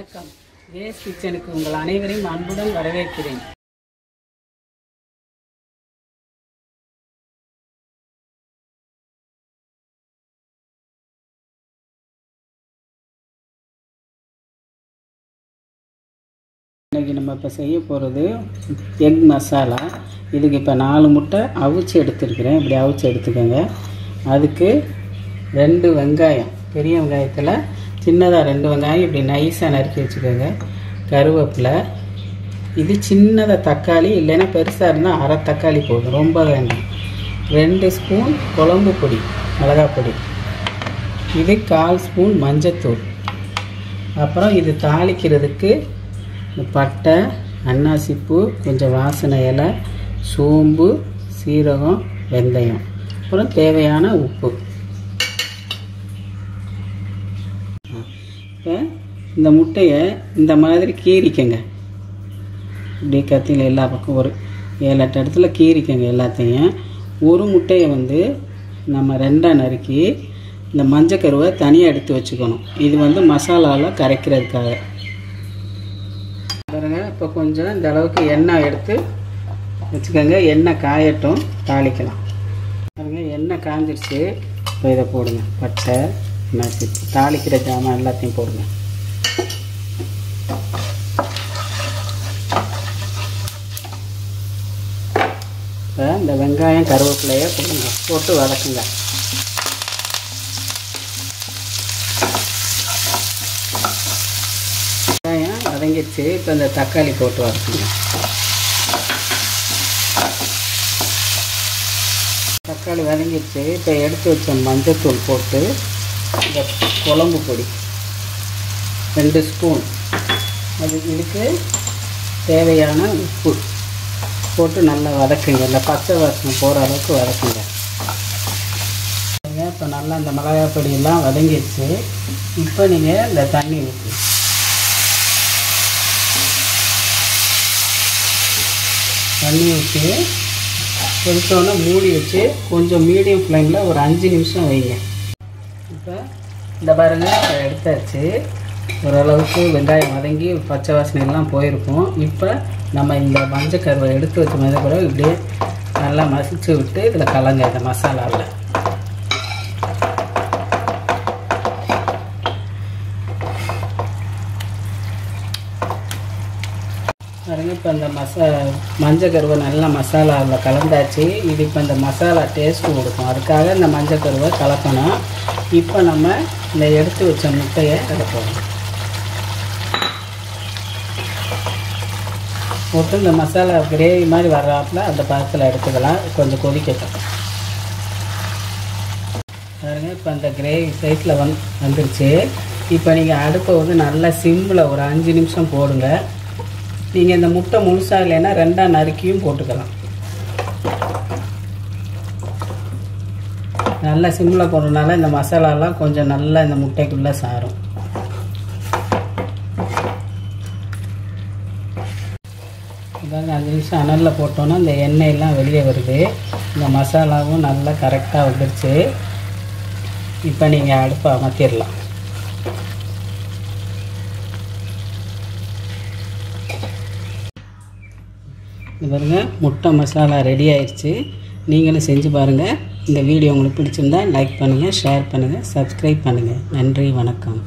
வணக்கம். ஜேஎஸ் கிச்சனுக்கு உங்கள் அனைவரையும் அன்புடன் வரவேற்கிறேன். இன்றைக்கி நம்ம இப்போ செய்ய போகிறது எக் மசாலா. இதுக்கு இப்போ 4 முட்டை அவிச்சு எடுத்துருக்கிறேன். இப்படி அவிச்சு எடுத்துக்கோங்க. அதுக்கு 2 வெங்காயம், பெரிய வெங்காயத்தில் சின்னதாக 2 வெங்காயம் இப்படி நைஸாக நறுக்கி வச்சுக்கோங்க. கருவேப்பிலை, இது சின்னதாக தக்காளி, இல்லைன்னா பெருசாக இருந்தால் அரை தக்காளி போதும், ரொம்ப வேண்டாம். 2 ஸ்பூன் குழம்பு பொடி, மிளகாய் பொடி, இது 1/4 ஸ்பூன் மஞ்சத்தூள். அப்புறம் இது தாளிக்கிறதுக்கு பட்டை, அன்னாசிப்பூ, கொஞ்சம் வாசனை இலை, சோம்பு, சீரகம், வெந்தயம், அப்புறம் தேவையான உப்பு. இப்போ இந்த முட்டையை இந்த மாதிரி கீறிக்கங்க. இப்படி கத்தியில் எல்லா பக்கம் ஒரு 7-8 இடத்துல கீறிக்கங்க எல்லாத்தையும். ஒரு முட்டையை நம்ம 2ஆக நறுக்கி இந்த மஞ்சக்கருவை தனியாக எடுத்து வச்சுக்கணும். இது மசாலாவில் கரைக்கிறதுக்காக. பாருங்க, இப்போ கொஞ்சம் இந்த அளவுக்கு எண்ணெய் எடுத்து வச்சுக்கோங்க. எண்ணெய் காயட்டும், தாளிக்கலாம். பாருங்க, எண்ணெய் காஞ்சிருச்சு. இப்போ இதை போடுங்க. பட்டை, நசிப்பு, தாளிக்கிற ஜாமான் எல்லாத்தையும் போடுங்க. இப்போ இந்த வெங்காயம் கருவேப்பிலையை போடுங்க, போட்டு வதக்குங்க. வெங்காயம் வதங்கிடுச்சு. இப்போ இந்த தக்காளி போட்டு வதக்குங்க. தக்காளி வதங்கிடுச்சு. இப்போ எடுத்து வச்ச மஞ்சத்தூள் போட்டு, இந்த குழம்பு பொடி 2 ஸ்பூன், இதுக்கு தேவையான உப்பு போட்டு நல்லா வதக்குங்க. இந்த பச்சை வாசனை போகிற அளவுக்கு வதக்குங்க. இப்போ நல்லா இந்த மிளகாய் பொடியெல்லாம் வதங்கிடுச்சு. இப்போ நீங்கள் இந்த தண்ணி ஊற்றி கொதிச்சோன்னா மூடி வச்சு கொஞ்சம் மீடியம் ஃப்ளேமில் ஒரு 5 நிமிஷம் வைங்க. இப்போ இந்த பாருங்கள், எடுத்தாச்சு. ஓரளவுக்கு வெங்காயம் வதங்கி பச்சை வாசனை எல்லாம் போயிருக்கும். இப்போ நம்ம இந்த மஞ்சக்கருவை எடுத்து வச்ச மாதிரி கூட இப்படியே நல்லா மசிச்சு விட்டு இதில் கலங்க. இந்த மசாலாவில் பாருங்கள். இப்போ இந்த மஞ்சக்கருவை நல்லா மசாலாவில் கலந்தாச்சு. இது இப்போ இந்த மசாலா டேஸ்ட்டு கொடுக்கும். அதுக்காக இந்த மஞ்சக்கருவை கலக்கணும். இப்போ நம்ம இந்த எடுத்து வச்ச முட்டையை கலப்போம். போட்டு இந்த மசாலா கிரேவி மாதிரி வர்றாப்புல அந்த பதத்தில் எடுத்துக்கலாம். கொஞ்சம் கொதிக்கட்டும். பாருங்கள், இப்போ அந்த கிரேவி சைஸில் வந்துருச்சு. இப்போ நீங்கள் அடுப்பை நல்லா சிம்மில் ஒரு 5 நிமிஷம் போடுங்க. நீங்கள் இந்த முட்டை முழுசாக இல்லைன்னா 2ஆக நறுக்கியும் போட்டுக்கலாம். நல்லா சிம்மில் போடுறதுனால இந்த மசாலாலாம் கொஞ்சம் நல்லா இந்த முட்டைக்குள்ளே சாரும். இதாங்க 5 நிமிஷம் அனலில் போட்டோன்னா இந்த எண்ணெயெல்லாம் வெளியே வருது. இந்த மசாலாவும் நல்லா கரெக்டாக வந்துடுச்சு. இப்போ நீங்கள் அடுப்பை அமர்த்திடலாம். இது பாருங்க, முட்டை மசாலா ரெடி ஆயிடுச்சு. நீங்களும் செஞ்சு பாருங்கள். இந்த வீடியோ உங்களுக்கு பிடிச்சிருந்தா லைக் பண்ணுங்கள், ஷேர் பண்ணுங்கள், சப்ஸ்கிரைப் பண்ணுங்கள். நன்றி, வணக்கம்.